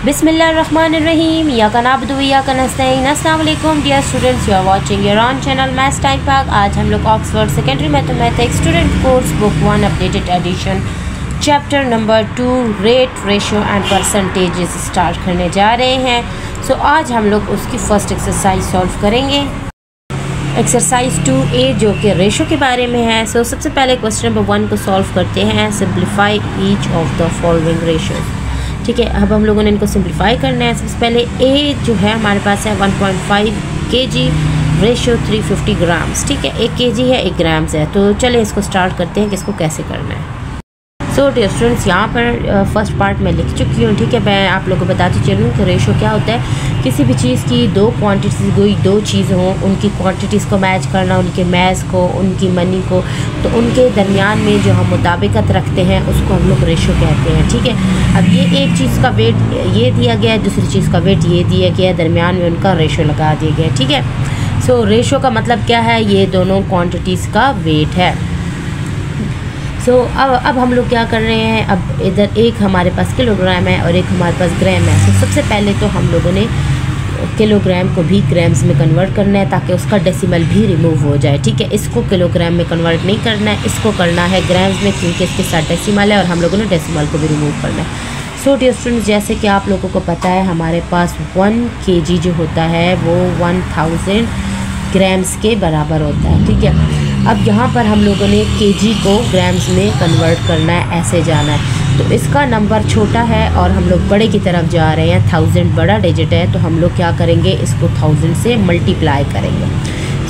बिस्मिल्लाहिर्रहमानिर्रहीम या का नाबुदु व इय्याका नस्तईन। अस्सलाम वालेकुम dear students, you are watching your own channel maths time Pak. आज हम लोग Oxford secondary mathematics student course book 1 updated edition chapter number 2 rate ratio and percentages start करने जा रहे हैं। सो आज हम लोग उसकी फ़र्स्ट एक्सरसाइज सॉल्व करेंगे, एक्सरसाइज 2A जो कि रेशो के बारे में है। सो सबसे पहले क्वेश्चन नंबर 1 को सॉल्व करते हैं। Simplify each of the following ratios. ठीक है, अब हम लोगों ने इनको सिंप्लीफाई करना है। सबसे पहले ए जो है हमारे पास है 1.5 kg रेशो 350 ग्राम्स। ठीक है, 1 kg है 1 ग्राम्स है। तो चले इसको स्टार्ट करते हैं कि इसको कैसे करना है। सो डियर स्टूडेंट्स, यहाँ पर फर्स्ट पार्ट मैं लिख चुकी हूँ। ठीक है, मैं आप लोगों को बताती चलूँ कि रेशो क्या होता है। किसी भी चीज़ की दो क्वांटिटीज़, कोई दो चीज़ हों, उनकी क्वांटिटीज़ को मैच करना, उनके मैच को, उनकी मनी को, तो उनके दरमियान में जो हम मुताबिकत रखते हैं उसको हम लोग रेशो कहते हैं। ठीक है, अब ये एक चीज़ का वेट ये दिया गया है, दूसरी चीज़ का वेट ये दिया गया है, दरमियान में उनका रेशो लगा दिया गया है। ठीक है, सो रेशो का मतलब क्या है, ये दोनों क्वान्टिटीज़ का वेट है। सो अब हम लोग क्या कर रहे हैं, अब इधर एक हमारे पास किलोग्राम है और एक हमारे पास ग्राम है। तो सबसे पहले तो हम लोगों ने किलोग्राम को भी ग्राम्स में कन्वर्ट करना है ताकि उसका डेसिमल भी रिमूव हो जाए। ठीक है, इसको किलोग्राम में कन्वर्ट नहीं करना है, इसको करना है ग्राम्स में, क्योंकि इसके साथ डेसिमल है और हम लोगों ने डेसिमल को भी रिमूव करना है। सो डियर स्टूडेंट्स, जैसे कि आप लोगों को पता है हमारे पास 1 kg जो होता है वो 1000 ग्राम्स के बराबर होता है। ठीक है, अब यहाँ पर हम लोगों ने kg को ग्राम्स में कन्वर्ट करना है, ऐसे जाना है। तो इसका नंबर छोटा है और हम लोग बड़े की तरफ जा रहे हैं, 1000 बड़ा डिजिट है, तो हम लोग क्या करेंगे, इसको 1000 से मल्टीप्लाई करेंगे।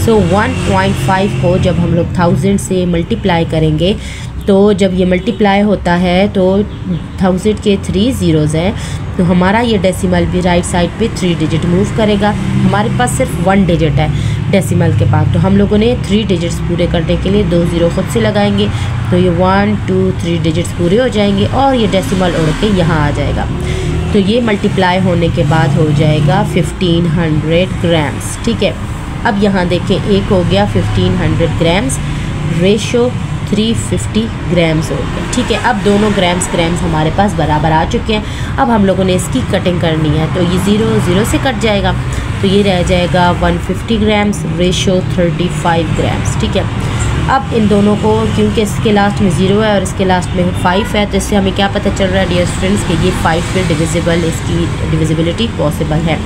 सो 1.5 को जब हम लोग 1000 से मल्टीप्लाई करेंगे, तो जब ये मल्टीप्लाई होता है तो 1000 के 3 ज़ीरोज़ हैं, तो हमारा ये डेसिमल भी राइट साइड पे 3 डिजिट मूव करेगा। हमारे पास सिर्फ 1 डिजिट है डेसिमल के बाद, तो हम लोगों ने 3 डिजिट्स पूरे करने के लिए 2 ज़ीरो खुद से लगाएंगे, तो ये 1 2 3 डिजिट्स पूरे हो जाएंगे और ये डेसिमल उड़ के यहाँ आ जाएगा। तो ये मल्टीप्लाई होने के बाद हो जाएगा 1500 ग्राम्स। ठीक है, अब यहाँ देखें, एक हो गया 1500 ग्राम्स, रेशो 350 ग्राम्स हो गया। ठीक है, अब दोनों ग्राम्स हमारे पास बराबर आ चुके हैं। अब हम लोगों ने इसकी कटिंग करनी है, तो ये 0 0 से कट जाएगा, तो ये रह जाएगा 150 ग्राम्स, रेशो 35 ग्राम्स। ठीक है, अब इन दोनों को, क्योंकि इसके लास्ट में 0 है और इसके लास्ट में 5 है, तो इससे हमें क्या पता चल रहा है डियर स्टूडेंट्स कि ये 5 पे डिविजिबल, इसकी डिविजिबिलिटी पॉसिबल है।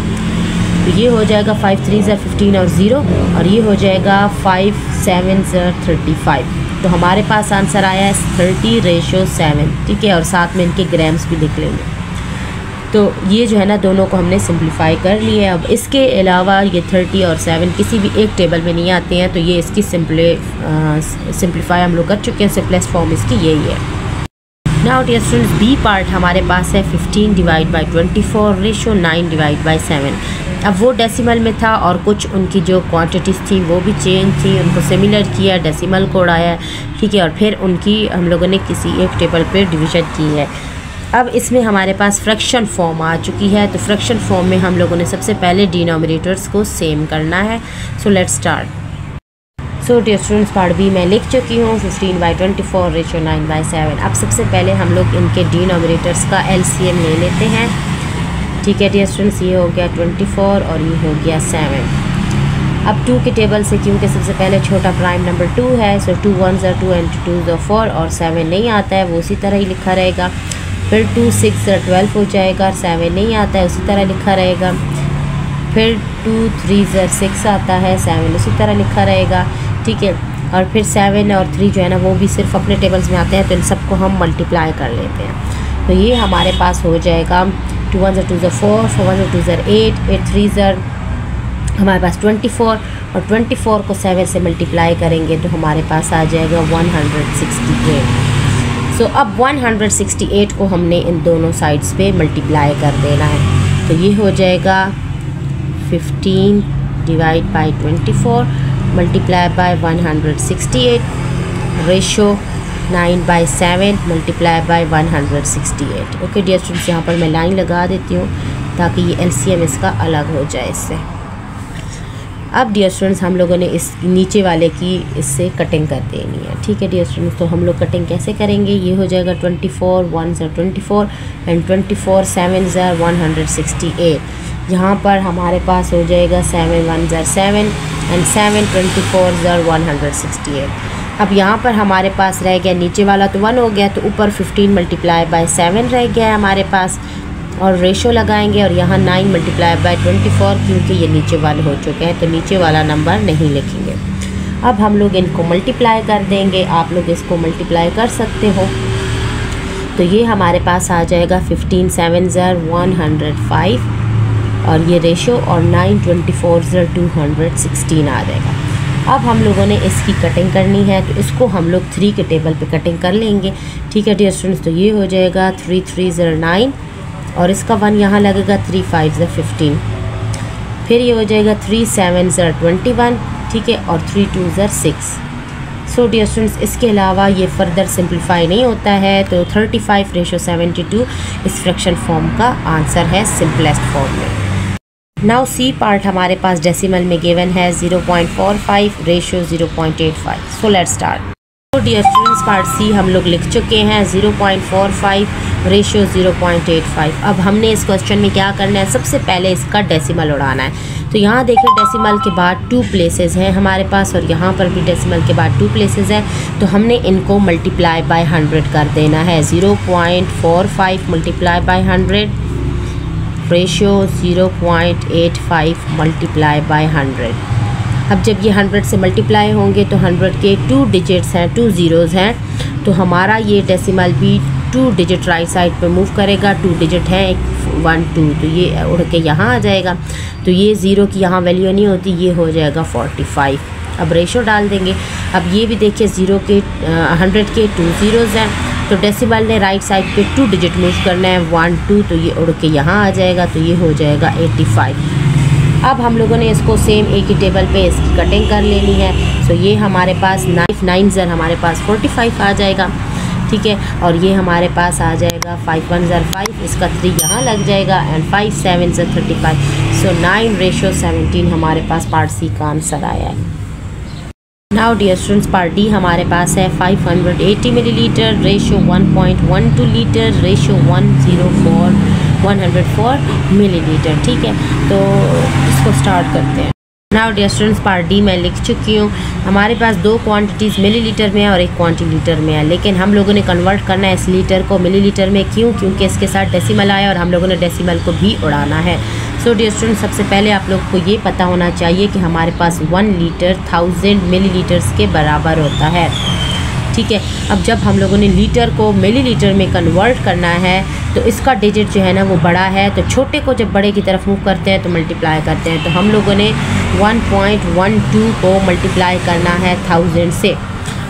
तो ये हो जाएगा 5 3 15 और 0, और ये हो जाएगा 5 7 35। तो हमारे पास आंसर आया है 30:7। ठीक है, और साथ में इनके ग्राम्स भी लिख लेंगे। तो ये जो है ना, दोनों को हमने सिंप्लीफाई कर लिए। अब इसके अलावा ये 30 और 7 किसी भी एक टेबल में नहीं आते हैं, तो ये इसकी सिंप्लीफाई हम लोग कर चुके हैं। सिंपलेस्ट फॉर्म इसकी यही है। Now dear students, B part हमारे पास है 15 divide by 24 ratio 9 divide by 7। अब वो डेसिमल में था और कुछ उनकी जो क्वांटिटीज़ थी वो भी चेंज थी, उनको सिमिलर किया, डेसिमल को उड़ाया। ठीक है, और फिर उनकी हम लोगों ने किसी एक टेबल पे डिवीज़न की है। अब इसमें हमारे पास फ्रैक्शन फॉर्म आ चुकी है, तो फ्रैक्शन फॉर्म में हम लोगों ने सबसे पहले डिनोमिनेटर्स को सेम करना है। So let's start. So dear students, part B मैं लिख चुकी हूँ 15 बाई 24 रेशो 9 बाई 7। अब सबसे पहले हम लोग इनके डिनोमिनेटर्स का LCM ले लेते हैं। ठीक है डियर स्टूडेंट्स, ये हो गया 24 और ये हो गया 7। अब 2 के टेबल से, क्योंकि सबसे पहले छोटा प्राइम नंबर 2 है, सो 2 1s are 2 and 2s are 4, और 7 नहीं आता है, वो उसी तरह ही लिखा रहेगा। फिर 2 6 are 12 हो जाएगा, 7 नहीं आता है, उसी तरह लिखा रहेगा। फिर 2 3s are 6 आता है, 7 उसी तरह लिखा रहेगा। ठीक है, और फिर 7 और 3 जो है ना, वो भी सिर्फ अपने टेबल्स में आते हैं, तो इन सबको हम मल्टीप्लाई कर लेते हैं। तो ये हमारे पास हो जाएगा 2 1s are 2s are 4, 4 1s are 2s are 8, 8 3s are हमारे पास 24, और 24 को 7 से मल्टीप्लाई करेंगे तो हमारे पास आ जाएगा 168। सो अब 168 को हमने इन दोनों साइड्स पे मल्टीप्लाई कर देना है। तो ये हो जाएगा 15 divide by 24 multiply by 168 ratio 9 by 7 multiply by 168। Okay dear students, यहाँ पर मैं लाइन लगा देती हूँ ताकि ये LCM इसका अलग हो जाए इससे। अब डियर स्टूडेंट्स हम लोगों ने इस नीचे वाले की इससे कटिंग कर देनी है। ठीक है डियर स्टूडेंट्स, तो हम लोग कटिंग कैसे करेंगे, ये हो जाएगा 24 1 24 एंड 24 7 168। यहाँ पर हमारे पास हो जाएगा 7 1 7 एंड 7 24 168। अब यहाँ पर हमारे पास रह गया, नीचे वाला तो 1 हो गया, तो ऊपर 15 मल्टीप्लाई बाय 7 रह गया है हमारे पास, और रेशो लगाएंगे, और यहाँ 9 मल्टीप्लाई बाय 24 क्योंकि ये नीचे वाले हो चुके हैं तो नीचे वाला नंबर नहीं लिखेंगे। अब हम लोग इनको मल्टीप्लाई कर देंगे, आप लोग इसको मल्टीप्लाई कर सकते हो। तो ये हमारे पास आ जाएगा 15 7 105 और ये रेशो, और 9 24 216 आ जाएगा। अब हम लोगों ने इसकी कटिंग करनी है, तो इसको हम लोग 3 के टेबल पे कटिंग कर लेंगे। ठीक है डियर स्टूडेंट्स, तो ये हो जाएगा 3 3 9 और इसका 1 यहाँ लगेगा, 3 5 15, फिर ये हो जाएगा 3 7 21, ठीक है, और 3 2 6। सो डियर स्टूडेंट्स, इसके अलावा ये फर्दर सिंप्लीफाई नहीं होता है, तो 35:72 इस फ्रैक्शन फॉर्म का आंसर है सिंपलेस्ट फॉर्म में। नाउ सी पार्ट हमारे पास डेसिमल में गिवन है 0.45 रेशो 0.85। So let's start. तो डियर स्टूडेंट्स, पार्ट सी हम लोग लिख चुके हैं 0.45 रेशो 0.85। अब हमने इस क्वेश्चन में क्या करना है, सबसे पहले इसका डेसिमल उड़ाना है। तो यहाँ देखें डेसिमल के बाद 2 प्लेसेस हैं हमारे पास, और यहाँ पर भी डेसिमल के बाद 2 प्लेसेस हैं, तो हमने इनको मल्टीप्लाई बाय 100 कर देना है। 0.45 multiply by 100 ratio 0.85 multiply by 100। अब जब ये 100 से मल्टीप्लाई होंगे तो 100 के 2 डिजिट्स हैं, 2 ज़ीरोज़ हैं, तो हमारा ये डेसिमल भी 2 डिजिट राइट साइड पे मूव करेगा। 2 डिजिट हैं, 1 2, तो ये उड़ के यहाँ आ जाएगा। तो ये 0 की यहाँ वैल्यू नहीं होती, ये हो जाएगा 45। अब रेशो डाल देंगे। अब ये भी देखिए 100 के 2 ज़ीरोज़ हैं, तो डेसिमल ने राइट साइड पे 2 डिजिट मूव करना है, 1 2, तो ये उड़ के यहाँ आ जाएगा, तो ये हो जाएगा 85। अब हम लोगों ने इसको सेम एक ही टेबल पे इसकी कटिंग कर लेनी है। सो ये हमारे पास 9 हमारे पास 45 आ जाएगा, ठीक है, और ये हमारे पास आ जाएगा 5 1 5, इसका 3 यहाँ लग जाएगा, एंड 5 7 35। सो 9 रेशो 17 हमारे पास पार्ट सी का आंसर आया है। Now dear students, part D हमारे पास है 580 millilitre ratio 1.12 litre ratio 104 millilitre. ठीक है, तो इसको स्टार्ट करते हैं। Now dear students, part D मैं लिख चुकी हूँ। हमारे पास 2 क्वांटिटीज़ मिलीलीटर में है और 1 क्वांटिटी लीटर में है, लेकिन हम लोगों ने कन्वर्ट करना है इस लीटर को मिलीलीटर में। क्यों? क्योंकि इसके साथ डेसिमल आया और हम लोगों ने डेसिमल को भी उड़ाना है। सो डियर स्टूडेंट्स, सबसे पहले आप लोग को ये पता होना चाहिए कि हमारे पास 1 लीटर 1000 मिलीलीटर्स के बराबर होता है। ठीक है, अब जब हम लोगों ने लीटर को मिलीलीटर में कन्वर्ट करना है तो इसका डिजिट जो है ना वो बड़ा है, तो छोटे को जब बड़े की तरफ मूव करते हैं तो मल्टीप्लाई करते हैं। तो हम लोगों ने 1.12 को मल्टीप्लाई करना है 1000 से।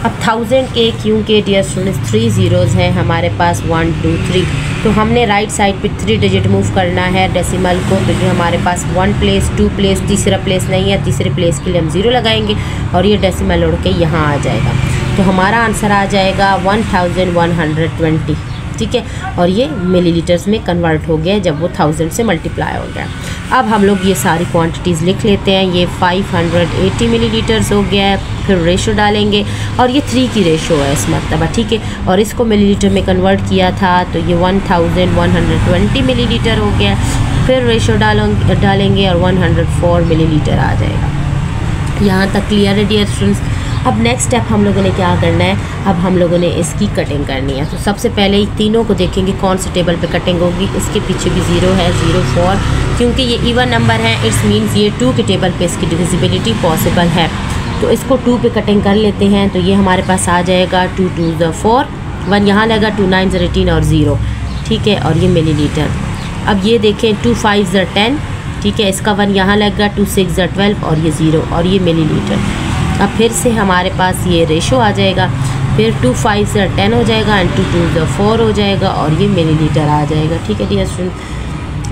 अब 1000 के क्योंकि डियर स्टूडेंट्स 3 ज़ीरोज़ हैं हमारे पास 1 2 3, तो हमने राइट साइड पे 3 डिजिट मूव करना है डेसिमल को। तो ये हमारे पास 1 प्लेस 2 प्लेस, तीसरा प्लेस नहीं है, तीसरे प्लेस के लिए हम 0 लगाएंगे और ये डेसिमल उड़ के यहाँ आ जाएगा। तो हमारा आंसर आ जाएगा 1120। ठीक है, और ये मिलीलीटर्स में कन्वर्ट हो गया जब वो 1000 से मल्टीप्लाई हो गया। अब हम लोग ये सारी क्वांटिटीज़ लिख लेते हैं। ये 580 मिलीलीटर्स हो गया है, फिर रेशो डालेंगे और ये 3 की रेशो है इस मरतबा। ठीक है, और इसको मिलीलीटर में कन्वर्ट किया था तो ये 1120 मिलीलीटर हो गया। फिर रेशो डालेंगे और 104 मिलीलीटर आ जाएगा। यहाँ तक क्लियर है डियर स्टूडेंट्स। अब नेक्स्ट स्टेप हम लोगों ने क्या करना है, अब हम लोगों ने इसकी कटिंग करनी है। तो सबसे पहले तीनों को देखेंगे कौन से टेबल पे कटिंग होगी। इसके पीछे भी 0 है, 04, क्योंकि ये इवन नंबर है, इट्स मीन्स ये 2 के टेबल पे इसकी डिविजिबिलिटी पॉसिबल है। तो इसको 2 पे कटिंग कर लेते हैं। तो ये हमारे पास आ जाएगा 2 2 4, 1 यहाँ लगा, 2 9 18 और 0। ठीक है, और ये मिलीलीटर। अब ये देखें 2 5 10, ठीक है, इसका 1 यहाँ लगा, 2 6 12 और ये 0 और ये मिलीलीटर। अब फिर से हमारे पास ये रेशो आ जाएगा, फिर 2 5 10 हो जाएगा एंड 2 2 4 हो जाएगा और ये मिलीलीटर आ जाएगा। ठीक है डियर स्टूडेंट,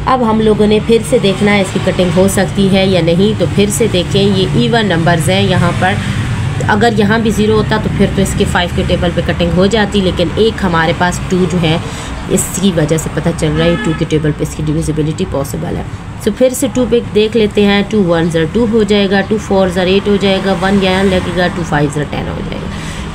अब हम लोगों ने फिर से देखना है इसकी कटिंग हो सकती है या नहीं। तो फिर से देखें, ये इवन नंबर्स हैं यहाँ पर। अगर यहाँ भी 0 होता तो फिर तो इसके 5 के टेबल पे कटिंग हो जाती, लेकिन एक हमारे पास 2 जो है इसकी वजह से पता चल रहा है 2 के टेबल पे इसकी डिविजिबिलिटी पॉसिबल है। सो फिर से 2 पे देख लेते हैं। 2 1 ज़र 2 हो जाएगा, 2 4 ज़र 8 हो जाएगा, 1 यहाँ लगेगा, 2 5 ज़र 10 हो जाएगा,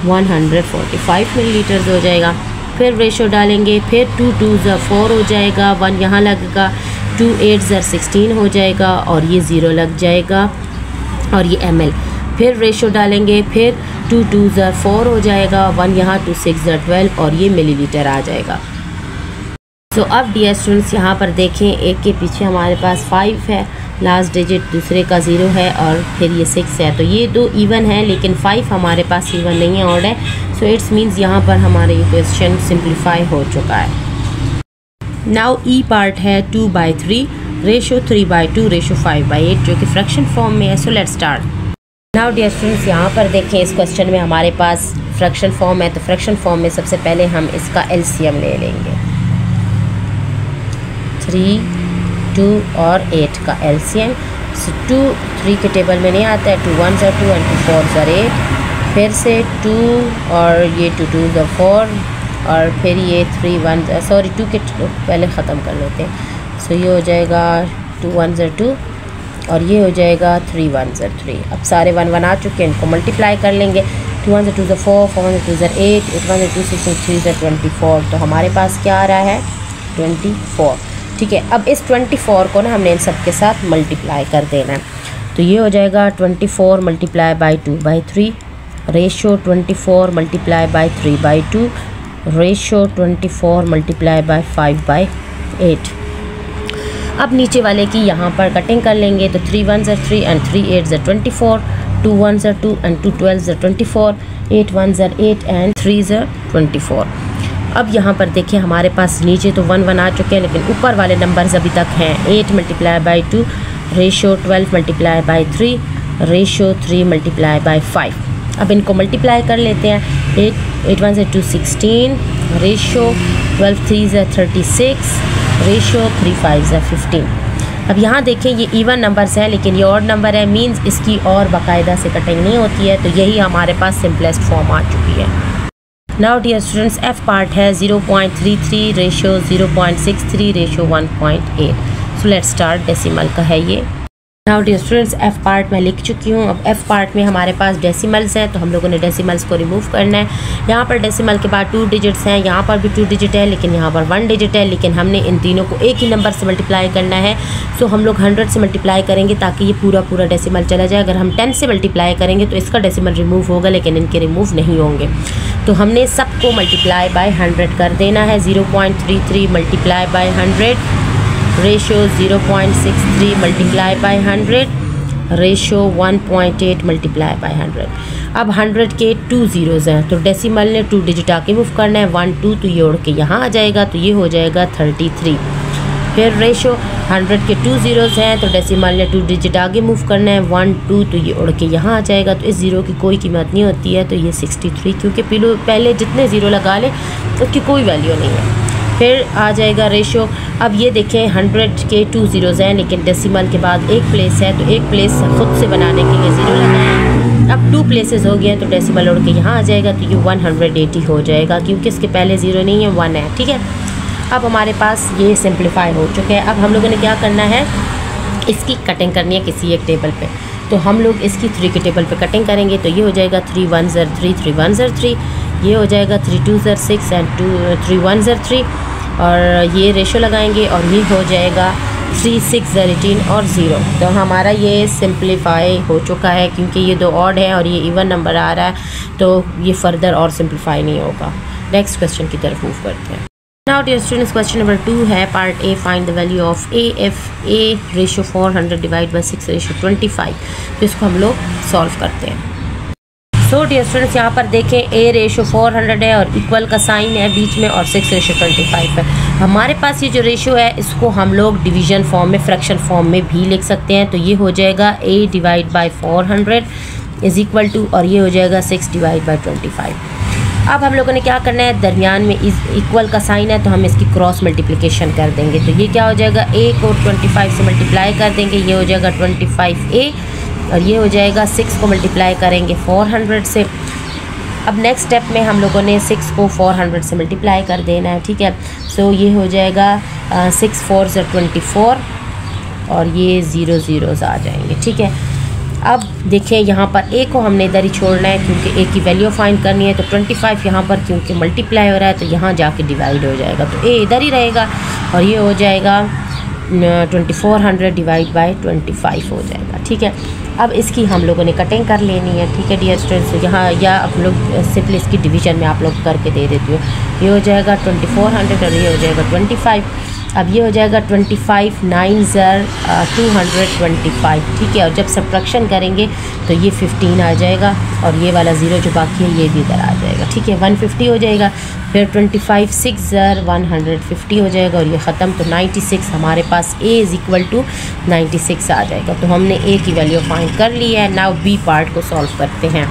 145 मिलीलीटर हो जाएगा। फिर रेशो डालेंगे, फिर 2 2 ज़र 4 हो जाएगा, 1 यहाँ लगेगा, 2 8 ज़र 16 हो जाएगा और ये 0 लग जाएगा और ये ml। फिर रेशो डालेंगे, फिर 2 2 ज़र 4 हो जाएगा, 1 यहाँ, 2 6 ज़र 12 और ये मिलीलीटर आ जाएगा। तो अब डियर स्टूडेंट्स यहाँ पर देखें, एक के पीछे हमारे पास 5 है, लास्ट डिजिट दूसरे का 0 है और फिर ये 6 है। तो ये दो इवन है लेकिन 5 हमारे पास इवन नहीं है, ऑड है। सो इट्स मीन्स यहाँ पर हमारे ये क्वेश्चन सिंप्लीफाई हो चुका है। नाउ ई पार्ट है 2/3 रेशो 3/2 रेशो 5/8 जो कि फ्रैक्शन फॉर्म में है। So let's start. Now dear students यहाँ पर देखें, इस क्वेश्चन में हमारे पास फ्रैक्शन फॉर्म है। तो फ्रैक्शन फॉर्म में सबसे पहले हम इसका एलसीएम ले लेंगे। 3 2 और 8 का एलसीएम। सो 2 3 के टेबल में नहीं आता है, 2 1 ज़र 2 एंड 2 4 ज़र 8। फिर से 2 और ये 2 2 ज़र 4 और फिर ये 3 1 सॉरी 2 के पहले ख़त्म कर लेते हैं। सो ये हो जाएगा 2 1 ज़र 2 और ये हो जाएगा 3 1 ज़र 3। अब सारे 1 1 आ चुके हैं, इनको मल्टीप्लाई कर लेंगे। 2 1 ज़र 2 ज़र 4 4 1 ज़र 2 ज़र 8 8 1 ज़र 2 6 3 ज़र 24। तो हमारे पास क्या आ रहा है 24। ठीक है, अब इस 24 को ना हमने इन सब के साथ मल्टीप्लाई कर देना है। तो ये हो जाएगा 24 multiply by 2/3 ratio 24 multiply by 3/2 ratio 24 multiply by 5/8। अब नीचे वाले की यहाँ पर कटिंग कर लेंगे। तो 3 1 ज़र 3 एंड 3 8 ज़र 24, 2 1 ज़र 2 एंड 2 12 ज़र 24, 8 1 ज़र 8 एंड 3 ज़र 24। अब यहाँ पर देखिए हमारे पास नीचे तो 1 1 आ चुके हैं लेकिन ऊपर वाले नंबर्स अभी तक हैं। 8 multiply by 2 ratio 12 multiply by 3 ratio 3 multiply by 5। अब इनको मल्टीप्लाई कर लेते हैं। 8 1 ज़र 2 16 रेशो 12 3 ज़र 36 रेशो 3 5 ज़र 15। अब यहाँ देखें ये इवन नंबर्स हैं लेकिन ये ऑड नंबर है, मींस इसकी और बाकायदा से कटिंग नहीं होती है। तो यही हमारे पास सिंपलेस्ट फॉर्म आ चुकी है। Now dear students F part है 0.33 ratio 0.63 ratio 1.8। So let's start. Decimal का है ये। Now dear students F part मैं लिख चुकी हूँ। अब एफ पार्ट में हमारे पास डेसिमल्स हैं तो हम लोगों ने डेसिमल्स को रिमूव करना है। यहाँ पर डेसिमल के बाद 2 डिजिट्स हैं, यहाँ पर भी 2 डिजिट है लेकिन यहाँ पर 1 डिजिट है। लेकिन हमने इन तीनों को एक ही नंबर से मल्टीप्लाई करना है। सो हम लोग 100 से मल्टीप्लाई करेंगे ताकि ये पूरा डेसिमल चला जाए। अगर हम 10 से मल्टीप्लाई करेंगे तो इसका डेसिमल रिमूव होगा लेकिन इनके रिमूव नहीं होंगे। तो हमने सबको मल्टीप्लाई बाय 100 कर देना है। 0.33 multiply by 100 ratio 0.63 multiply by 100 ratio 1.8 multiply by 100। अब 100 के 2 ज़ीरोज़ हैं तो डेसिमल ने 2 डिजिट आके मूव करना है। 1 2 तो ये उड़ के यहाँ आ जाएगा तो ये हो जाएगा 33। फिर रेशो 100 के 2 ज़ीरोज़ हैं तो डेसिमल ने 2 डिजिट आगे मूव करना है। 1 2 तो ये उड़ के यहाँ आ जाएगा तो इस ज़ीरो की कोई कीमत नहीं होती है। तो ये 63 क्योंकि पहले जितने ज़ीरो लगा ले उसकी कोई वैल्यू नहीं है। फिर आ जाएगा रेशो। अब ये देखें 100 के 2 ज़ीरोज़ हैं लेकिन डेसिमल के बाद एक प्लेस है तो एक प्लेस ख़ुद से बनाने के लिए ज़ीरो लगाएं। अब 2 प्लेसेस हो गए हैं तो डेसिमल उड़ के यहाँ आ जाएगा तो ये 180 हो जाएगा क्योंकि इसके पहले ज़ीरो नहीं है, 1 है। ठीक है, अब हमारे पास ये सिंप्लीफाई हो चुके हैं। अब हम लोगों ने क्या करना है, इसकी कटिंग करनी है किसी एक टेबल पे। तो हम लोग इसकी 3 के टेबल पे कटिंग करेंगे। तो ये हो जाएगा 3 1 ज़र 3 3 1 ज़र 3, ये हो जाएगा 3 2 ज़र 6 एंड 3 1 ज़र 3 और ये रेशो लगाएंगे और ये हो जाएगा 3 6 ज़र 18 और 0। तो हमारा ये सिंप्लीफाई हो चुका है क्योंकि ये 2 ऑड है और ये इवन नंबर आ रहा है तो ये फर्दर और सिंप्लीफाई नहीं होगा। नेक्स्ट क्वेश्चन की तरफ मूव करते हैं। Now dear students question number 2 है part A. Find the value of a if a ratio 400 divide by 6 ratio 25। तो इसको हम लोग सॉल्व करते हैं। सो डियर स्टूडेंट्स यहाँ पर देखें ए रेशो 400 है और इक्वल का साइन है बीच में और 6 रेशो 25 है। हमारे पास ये जो रेशो है इसको हम लोग डिवीजन फॉर्म में फ्रैक्शन फॉर्म में भी लिख सकते हैं। तो ये हो जाएगा a divide by 400 is equal to और ये हो जाएगा 6 डिवाइड बाई 25। अब हम लोगों ने क्या करना है, दरमियान में इस इक्वल का साइन है तो हम इसकी क्रॉस मल्टीप्लिकेशन कर देंगे। तो ये क्या हो जाएगा, a को 25 से मल्टीप्लाई कर देंगे, ये हो जाएगा 25a और ये हो जाएगा 6 को मल्टीप्लाई करेंगे 400 से। अब नेक्स्ट स्टेप में हम लोगों ने 6 को 400 से मल्टीप्लाई कर देना है। ठीक है, सो ये हो जाएगा 6 4 ज़र 24 और ये 0 ज़ीरोज़ आ जाएंगे। ठीक है, अब देखें यहाँ पर ए को हमने इधर ही छोड़ना है क्योंकि ए की वैल्यू फाइंड करनी है। तो 25 यहाँ पर क्योंकि मल्टीप्लाई हो रहा है तो यहाँ जाके डिवाइड हो जाएगा, तो ए इधर ही रहेगा और ये हो जाएगा 2400 डिवाइड बाय 25 हो जाएगा। ठीक है, अब इसकी हम लोगों ने कटिंग कर लेनी है। ठीक है डियर स्टूडेंट्स, यहाँ या आप लोग सिंपली इसकी डिवीजन में आप लोग करके दे देते हो। ये हो जाएगा 2400 और ये हो जाएगा 25। अब ये हो जाएगा 25 9 ज़र 225। ठीक है, और जब सब्ट्रैक्शन करेंगे तो ये 15 आ जाएगा और ये वाला ज़ीरो जो बाकी है ये भी इधर आ जाएगा। ठीक है, 150 हो जाएगा। फिर 25 6 ज़र 150 हो जाएगा और ये ख़त्म। तो 96 हमारे पास a इज़ इक्वल टू 96 आ जाएगा। तो हमने a की वैल्यू फाइंड कर ली है। नाउ b पार्ट को सॉल्व करते हैं।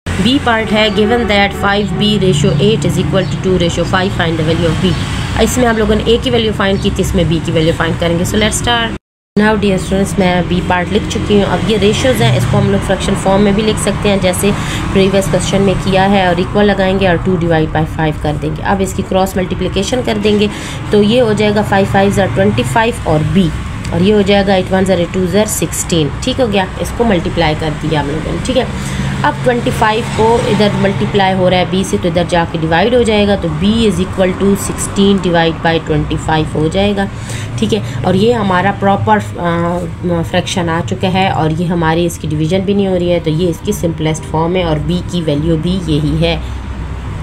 b पार्ट है given that 5b ratio 8 is equal to 2 ratio 5 find the value of b। इसमें हम लोगों ने a की वैल्यू फाइंड की थी, इसमें b की वैल्यू फाइंड करेंगे। So let's start. Now dear students, मैं b पार्ट लिख चुकी हूँ। अब ये रेशियोज़ हैं, इसको हम लोग फ्रैक्शन फॉर्म में भी लिख सकते हैं जैसे प्रीवियस क्वेश्चन में किया है, और इक्वल लगाएंगे और 2 डिवाइड बाई 5 कर देंगे। अब इसकी क्रॉस मल्टीप्लिकेशन कर देंगे तो ये हो जाएगा 5 5 ज़र 25 और b, और ये हो जाएगा 8 1 ज़र 2 ज़र 16। ठीक हो गया, इसको मल्टीप्लाई कर दिया हम लोगों ने। ठीक है, अब 25 को इधर मल्टीप्लाई हो रहा है b से तो इधर जाके डिवाइड हो जाएगा, तो b is equal to 16 divide by 25 हो जाएगा। ठीक है, और ये हमारा प्रॉपर फ्रैक्शन आ चुका है और ये हमारी इसकी डिवीज़न भी नहीं हो रही है, तो ये इसकी सिंपलेस्ट फॉर्म है और b की वैल्यू भी यही है।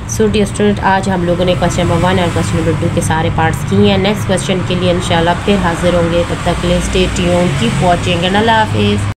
सो डियर स्टूडेंट, आज हम लोगों ने क्वेश्चन नंबर 1 और क्वेश्चन नंबर 2 के सारे पार्ट्स किए हैं। नेक्स्ट क्वेश्चन के लिए इंशाल्लाह फिर हाजिर होंगे। तब तक के लिए stay tuned, keep watching and Allah हाफिज़।